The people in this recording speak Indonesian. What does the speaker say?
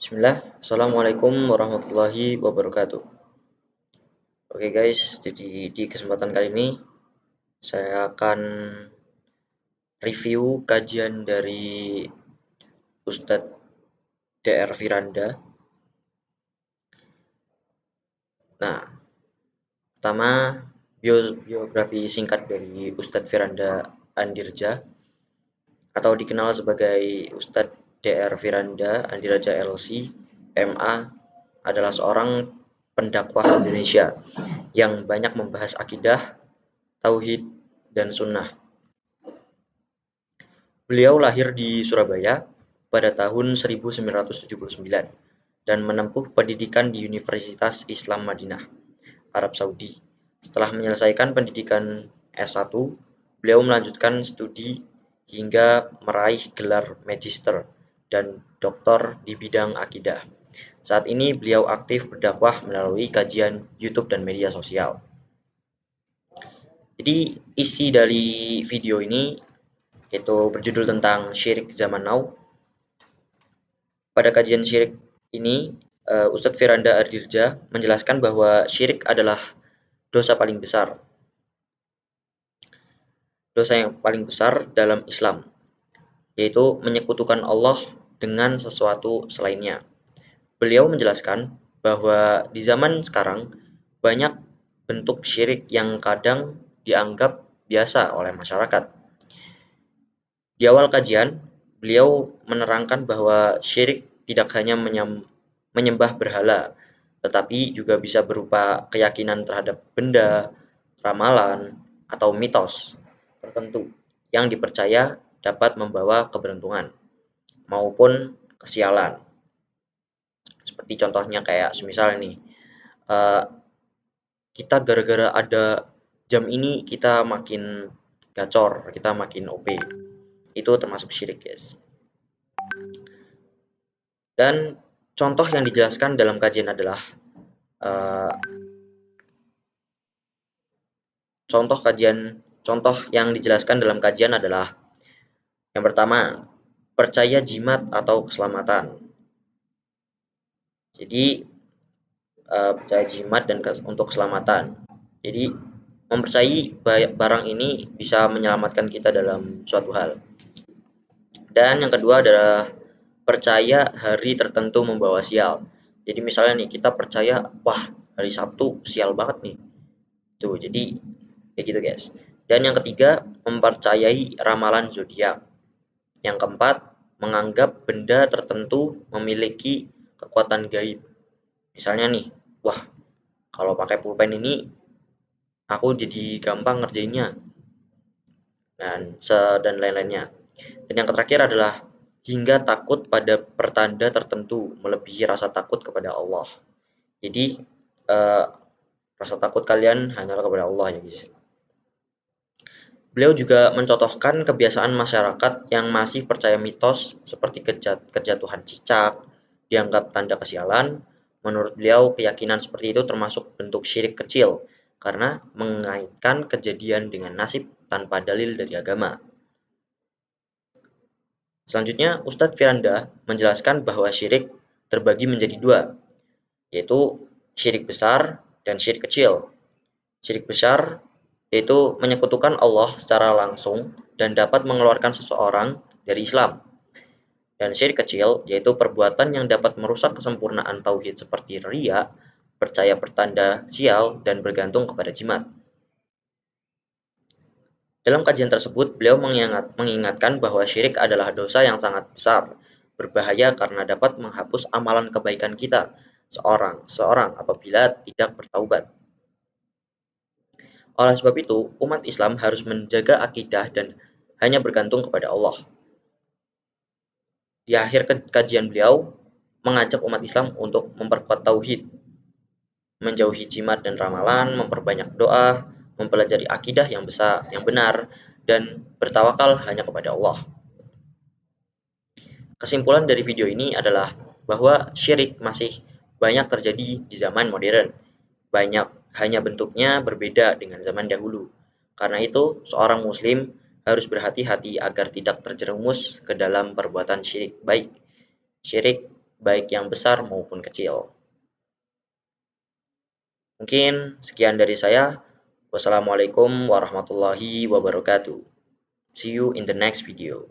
Bismillah, Assalamualaikum warahmatullahi wabarakatuh. Oke guys, jadi di kesempatan kali ini saya akan review kajian dari Ustadz DR Firanda. Nah, pertama biografi singkat dari Ustadz Firanda Andirja atau dikenal sebagai Ustadz DR Firanda Andirja LC, MA, adalah seorang pendakwah Indonesia yang banyak membahas akidah, tauhid, dan sunnah. Beliau lahir di Surabaya pada tahun 1979 dan menempuh pendidikan di Universitas Islam Madinah, Arab Saudi. Setelah menyelesaikan pendidikan S1, beliau melanjutkan studi hingga meraih gelar magister dan doktor di bidang akidah. Saat ini beliau aktif berdakwah melalui kajian YouTube dan media sosial. Jadi isi dari video ini itu berjudul tentang syirik zaman now. Pada kajian syirik ini, Ustadz Firanda Ardirja menjelaskan bahwa syirik adalah dosa paling besar, dosa yang paling besar dalam Islam, yaitu menyekutukan Allah dengan sesuatu selainnya. Beliau menjelaskan bahwa di zaman sekarang banyak bentuk syirik yang kadang dianggap biasa oleh masyarakat. Di awal kajian, beliau menerangkan bahwa syirik tidak hanya menyembah berhala, tetapi juga bisa berupa keyakinan terhadap benda, ramalan, atau mitos tertentu yang dipercaya dapat membawa keberuntungan maupun kesialan. Seperti contohnya kayak semisal nih, eh, kita gara-gara ada jam ini kita makin gacor, kita makin OP. Itu termasuk syirik, guys. Dan contoh yang dijelaskan dalam kajian adalah uh, contoh yang dijelaskan dalam kajian adalah yang pertama, percaya jimat atau keselamatan. Jadi percaya jimat dan untuk keselamatan. Jadi mempercayai barang ini bisa menyelamatkan kita dalam suatu hal. Dan yang kedua adalah percaya hari tertentu membawa sial. Jadi misalnya nih kita percaya, wah hari Sabtu sial banget nih. Tuh, jadi kayak gitu guys. Dan yang ketiga, mempercayai ramalan zodiak. Yang keempat, menganggap benda tertentu memiliki kekuatan gaib. Misalnya nih, wah kalau pakai pulpen ini aku jadi gampang ngerjainnya dan lain-lainnya. Dan yang terakhir adalah hingga takut pada pertanda tertentu melebihi rasa takut kepada Allah. Jadi eh, rasa takut kalian hanyalah kepada Allah ya guys. Beliau juga mencontohkan kebiasaan masyarakat yang masih percaya mitos seperti kejatuhan cicak dianggap tanda kesialan. Menurut beliau, keyakinan seperti itu termasuk bentuk syirik kecil karena mengaitkan kejadian dengan nasib tanpa dalil dari agama. Selanjutnya, Ustadz Firanda menjelaskan bahwa syirik terbagi menjadi dua, yaitu syirik besar dan syirik kecil. Syirik besar yaitu menyekutukan Allah secara langsung dan dapat mengeluarkan seseorang dari Islam. Dan syirik kecil yaitu perbuatan yang dapat merusak kesempurnaan tauhid seperti riya, percaya pertanda sial, dan bergantung kepada jimat. Dalam kajian tersebut, beliau mengingatkan bahwa syirik adalah dosa yang sangat besar, berbahaya karena dapat menghapus amalan kebaikan kita seorang apabila tidak bertaubat. Oleh sebab itu, umat Islam harus menjaga akidah dan hanya bergantung kepada Allah. Di akhir kajian beliau, mengajak umat Islam untuk memperkuat tauhid, menjauhi jimat dan ramalan, memperbanyak doa, mempelajari akidah yang besar, yang benar, dan bertawakal hanya kepada Allah. Kesimpulan dari video ini adalah bahwa syirik masih banyak terjadi di zaman modern. Hanya bentuknya berbeda dengan zaman dahulu. Karena itu, seorang muslim harus berhati-hati agar tidak terjerumus ke dalam perbuatan syirik baik, syirik baik yang besar maupun kecil. Mungkin sekian dari saya. Wassalamualaikum warahmatullahi wabarakatuh. See you in the next video.